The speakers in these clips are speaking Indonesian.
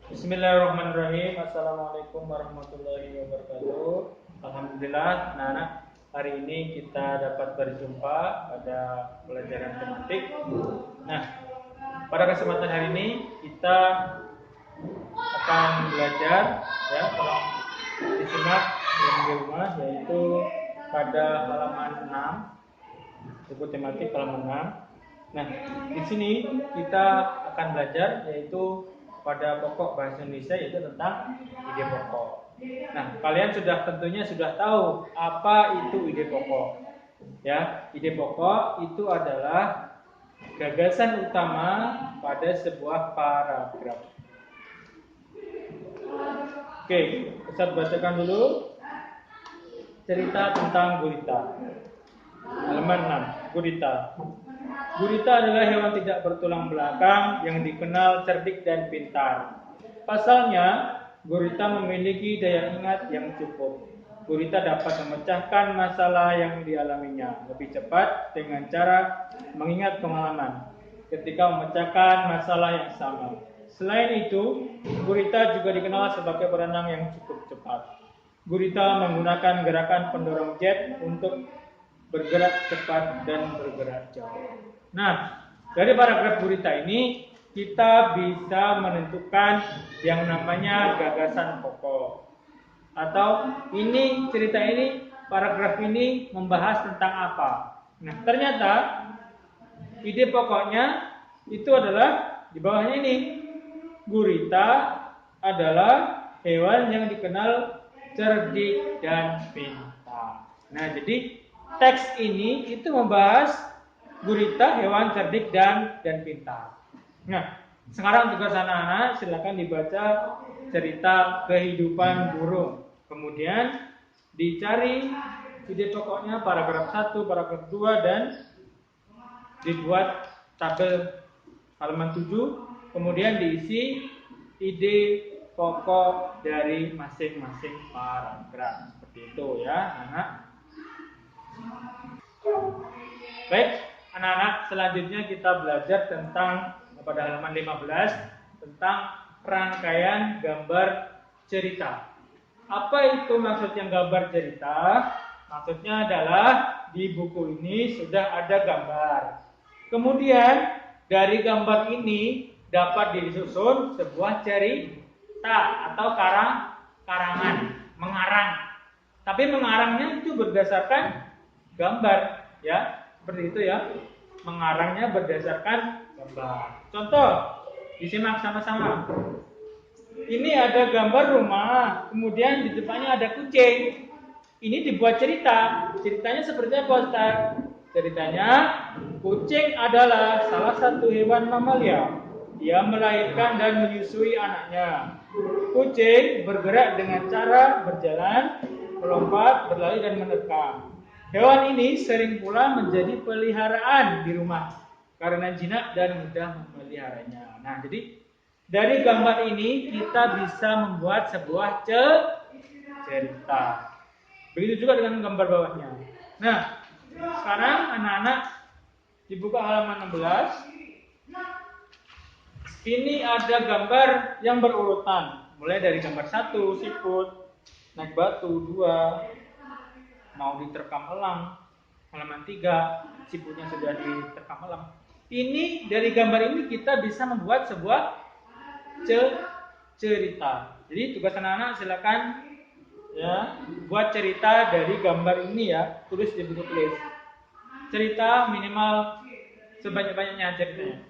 Bismillahirrahmanirrahim. Assalamualaikum warahmatullahi wabarakatuh. Alhamdulillah, anak-anak, hari ini kita dapat berjumpa pada pelajaran tematik. Nah, pada kesempatan hari ini kita akan belajar, ya, tolong disimak yang di rumah, yaitu pada halaman 6, buku tematik halaman 6. Nah, di sini kita akan belajar yaitu pada pokok bahasa Indonesia, yaitu tentang ide pokok. Nah, kalian tentunya sudah tahu apa itu ide pokok. Ya, ide pokok itu adalah gagasan utama pada sebuah paragraf. Oke, Ustaz bacakan dulu cerita tentang gurita. Halaman 6, gurita. Gurita adalah hewan tidak bertulang belakang yang dikenal cerdik dan pintar. Pasalnya, gurita memiliki daya ingat yang cukup. Gurita dapat memecahkan masalah yang dialaminya lebih cepat dengan cara mengingat pengalaman ketika memecahkan masalah yang sama. Selain itu, gurita juga dikenal sebagai berenang yang cukup cepat. Gurita menggunakan gerakan pendorong jet untuk bergerak cepat dan bergerak jauh. Nah, dari paragraf gurita ini kita bisa menentukan yang namanya gagasan pokok. Atau cerita ini, paragraf ini membahas tentang apa. Nah, ternyata ide pokoknya itu adalah di bawahnya ini. Gurita adalah hewan yang dikenal cerdik dan pintar. Nah, jadi teks ini itu membahas gurita hewan cerdik dan pintar. Nah, sekarang tugas anak-anak silakan dibaca cerita kehidupan burung. Kemudian dicari ide pokoknya paragraf 1, paragraf 2 dan dibuat tabel halaman 7. Kemudian diisi ide pokok dari masing-masing paragraf. Seperti itu ya, anak. Baik, anak-anak, selanjutnya kita belajar tentang pada halaman 15 tentang rangkaian gambar cerita. Apa itu maksudnya gambar cerita? Maksudnya adalah di buku ini sudah ada gambar. Kemudian dari gambar ini dapat disusun sebuah cerita atau karangan, mengarang. Tapi mengarangnya itu berdasarkan gambar, ya. Seperti itu ya, mengarangnya berdasarkan gambar. Contoh, disimak sama-sama. Ini ada gambar rumah, kemudian di depannya ada kucing. Ini dibuat cerita. Ceritanya seperti apa, Ustaz? Ceritanya, kucing adalah salah satu hewan mamalia. Dia melahirkan dan menyusui anaknya. Kucing bergerak dengan cara berjalan, melompat, berlari, dan menerkam. Hewan ini sering pula menjadi peliharaan di rumah karena jinak dan mudah memeliharanya. Nah, jadi dari gambar ini kita bisa membuat sebuah cerita. Begitu juga dengan gambar bawahnya. Nah, sekarang anak-anak dibuka halaman 16. Ini ada gambar yang berurutan. Mulai dari gambar 1, siput, naik batu, 2, mau diterkam elang, halaman 3, siputnya sudah diterkam elang. Ini dari gambar ini kita bisa membuat sebuah cerita. Jadi tugas anak-anak silakan ya buat cerita dari gambar ini ya, tulis di buku tulis. Cerita minimal sebanyak-banyaknya ceritanya.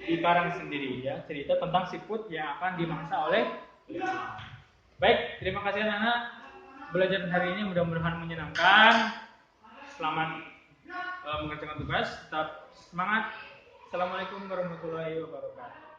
Di karang sendiri ya, cerita tentang siput yang akan dimangsa oleh elang. Baik, terima kasih anak-anak. Belajar hari ini mudah-mudahan menyenangkan. Selamat mengerjakan tugas. Tetap semangat. Assalamualaikum warahmatullahi wabarakatuh.